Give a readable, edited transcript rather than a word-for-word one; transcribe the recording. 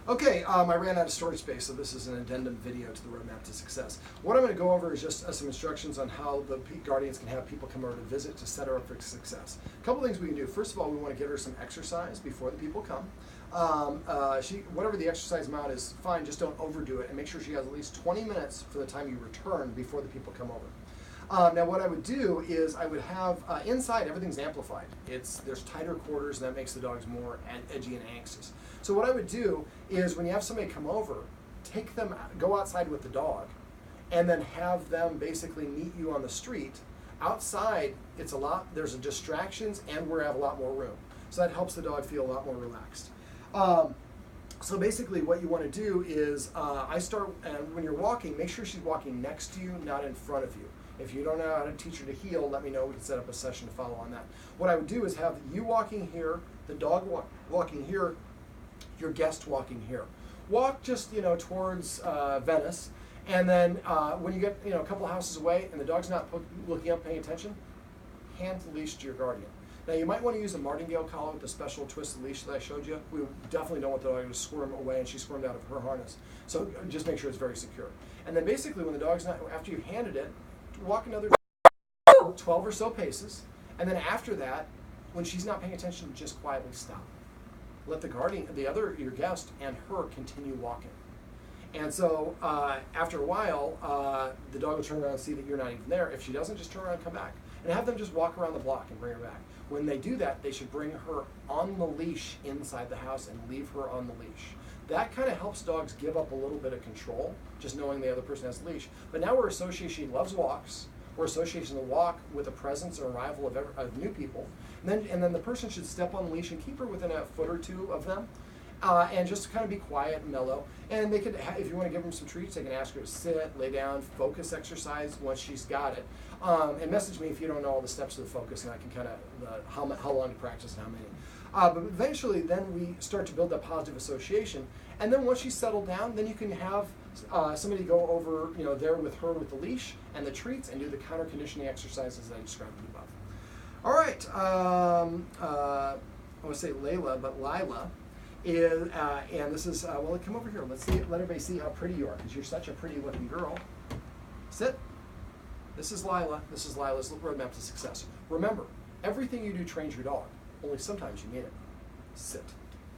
Okay, I ran out of storage space, so this is an addendum video to the roadmap to success. What I'm going to go over is just some instructions on how the guardians can have people come over to visit to set her up for success. A couple things we can do. First of all, we want to get her some exercise before the people come. Whatever the exercise amount is, fine, just don't overdo it, and make sure she has at least 20 minutes for the time you return before the people come over. Now what I would do is I would have, inside everything's amplified. There's tighter quarters, and that makes the dogs more edgy and anxious. So what I would do is when you have somebody come over, go outside with the dog, and then have them basically meet you on the street. Outside, there's distractions, and we have a lot more room. So that helps the dog feel a lot more relaxed. So basically what you want to do is, when you're walking, make sure she's walking next to you, not in front of you. If you don't know how to teach her to heel, let me know. We can set up a session to follow on that. What I would do is have you walking here, the dog walking here, your guest walking here. Walk just towards Venice, and then when you get a couple of houses away and the dog's not looking up, paying attention, hand the leash to your guardian. Now you might want to use a martingale collar with the special twisted leash that I showed you. We definitely don't want the dog to squirm away, and she squirmed out of her harness. So just make sure it's very secure. And then basically when the dog's not, after you've handed it, walk another 12 or so paces, and then after that, when she's not paying attention, just quietly stop. Let the guardian, your guest, and her continue walking. And so after a while, the dog will turn around and see that you're not even there. If she doesn't, just turn around and come back. And have them just walk around the block and bring her back. When they do that, they should bring her on the leash inside the house and leave her on the leash. That kind of helps dogs give up a little bit of control, just knowing the other person has a leash. But now we're associating, she loves walks. We're associating the walk with the presence or arrival of new people. And then the person should step on the leash and keep her within a foot or two of them. And just kind of be quiet and mellow. And they could, if you want to give them some treats, they can ask her to sit, lay down, focus exercise once she's got it. And message me if you don't know all the steps of the focus, and I can kind of, how long to practice and how many. But eventually, then we start to build that positive association. And then once she's settled down, then you can have somebody go over, there with her with the leash and the treats and do the counter conditioning exercises that I described above. All right, I want to say Layla, but Lylla is, and this is, well, come over here. Let everybody see how pretty you are, because you're such a pretty looking girl. Sit. This is Lylla. This is Lylla's roadmap to success. Remember, everything you do trains your dog. Only sometimes you need it. Sit.